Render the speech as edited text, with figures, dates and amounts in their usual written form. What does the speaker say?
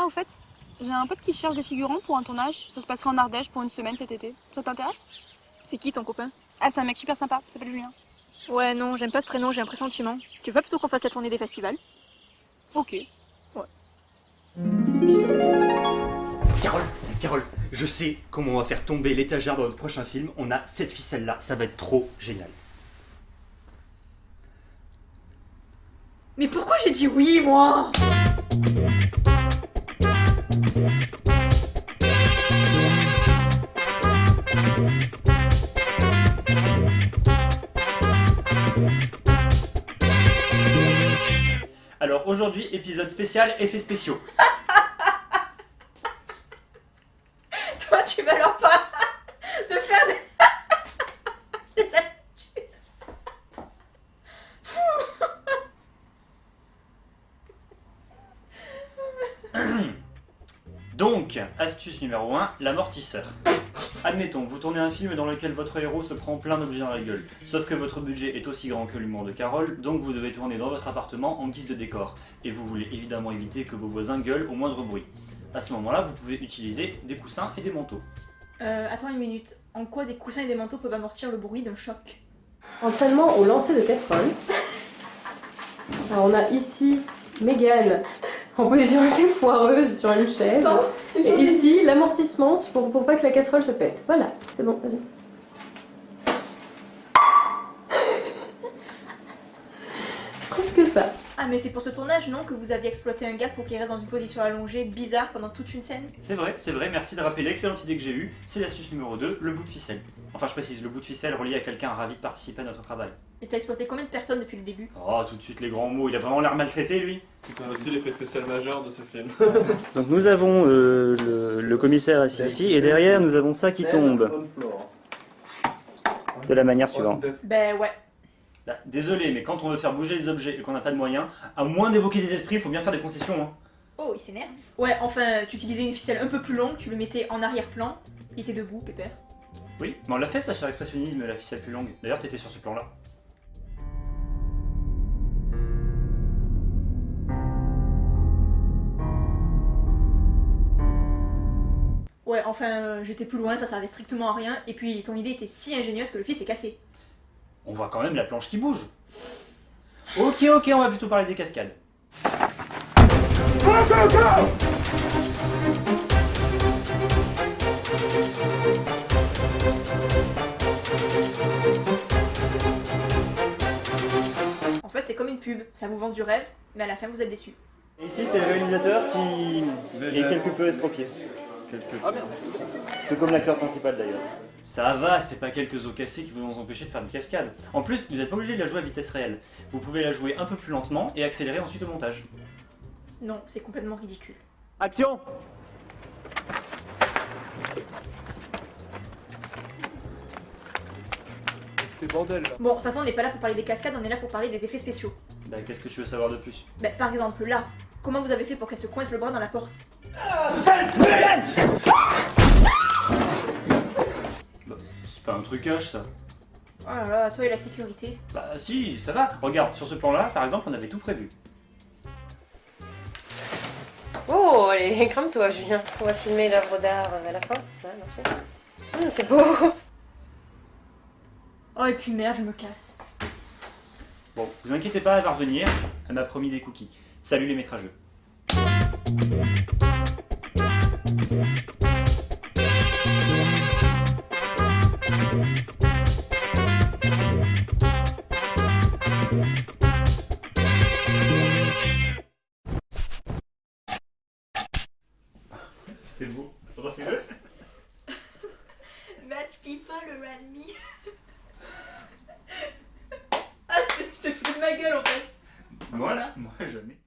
Ah, au fait, j'ai un pote qui cherche des figurants pour un tournage. Ça se passerait en Ardèche pour une semaine cet été. Ça t'intéresse? C'est qui ton copain? Ah, c'est un mec super sympa, il s'appelle Julien. Ouais, non, j'aime pas ce prénom, j'ai un pressentiment. Tu veux pas plutôt qu'on fasse la tournée des festivals? Ok. Ouais. Carole, Carole, je sais comment on va faire tomber l'étagère dans notre prochain film. On a cette ficelle-là, ça va être trop génial. Mais pourquoi j'ai dit oui, moi? Alors aujourd'hui, épisode spécial, effets spéciaux. Toi, tu vas leur pas de faire des astuces. Donc, astuce numéro 1, l'amortisseur. Admettons, vous tournez un film dans lequel votre héros se prend plein d'objets dans la gueule. Sauf que votre budget est aussi grand que l'humour de Carole, donc vous devez tourner dans votre appartement en guise de décor. Et vous voulez évidemment éviter que vos voisins gueulent au moindre bruit. À ce moment-là, vous pouvez utiliser des coussins et des manteaux. Attends une minute. En quoi des coussins et des manteaux peuvent amortir le bruit d'un choc? Entraînement au lancer de casserole. Alors on a ici Mégane en position assez foireuse sur une chaise. Non, et ici l'amortissement pour pas que la casserole se pète. Voilà, c'est bon, vas-y. Presque ça. Ah, mais c'est pour ce tournage, non, que vous aviez exploité un gars pour qu'il reste dans une position allongée bizarre pendant toute une scène? C'est vrai, merci de rappeler l'excellente idée que j'ai eue. C'est l'astuce numéro 2, le bout de ficelle. Enfin, je précise, le bout de ficelle relié à quelqu'un ravi de participer à notre travail. Mais t'as exploité combien de personnes depuis le début? Oh, tout de suite les grands mots, il a vraiment l'air maltraité lui. C'est aussi l'effet spécial majeur de ce film. Donc nous avons le commissaire assis ici et derrière nous avons ça qui tombe de la manière suivante. Ben ouais. Bah, désolé, mais quand on veut faire bouger les objets et qu'on n'a pas de moyens, à moins d'évoquer des esprits, il faut bien faire des concessions. Hein. Oh, il s'énerve. Ouais, enfin, tu utilisais une ficelle un peu plus longue, tu le mettais en arrière-plan, il était debout, pépère. Oui, mais on l'a fait ça sur l'expressionnisme, la ficelle plus longue. D'ailleurs, t'étais sur ce plan-là. Ouais, enfin, j'étais plus loin, ça servait strictement à rien, et puis ton idée était si ingénieuse que le fil s'est cassé. On voit quand même la planche qui bouge. Ok, on va plutôt parler des cascades. En fait, c'est comme une pub, ça vous vend du rêve, mais à la fin vous êtes déçus. Et ici c'est le réalisateur qui est quelque peu estropié. Tout comme l'acteur principal d'ailleurs. Ça va, c'est pas quelques os cassés qui vont nous empêcher de faire des cascades. En plus, vous n'êtes pas obligé de la jouer à vitesse réelle. Vous pouvez la jouer un peu plus lentement et accélérer ensuite au montage. Non, c'est complètement ridicule. Action! C'était bordel là. Bon, de toute façon, on n'est pas là pour parler des cascades, on est là pour parler des effets spéciaux. Bah, qu'est-ce que tu veux savoir de plus? Bah, par exemple, là, comment vous avez fait pour qu'elle se coince le bras dans la porte? Bah, c'est pas un trucage ça. Oh là là, toi et la sécurité. Bah si, ça va. Regarde, sur ce plan-là, par exemple, on avait tout prévu. Oh, allez, crame-toi Julien. On va filmer l'œuvre d'art à la fin. Ouais, merci. C'est beau. Oh, et puis merde, je me casse. Bon, vous inquiétez pas, elle va revenir. Elle m'a promis des cookies. Salut les maîtres à jeu. C'est beau. Refais-le. Bad people around me. Ah, tu te fous de ma gueule en fait. Moi jamais.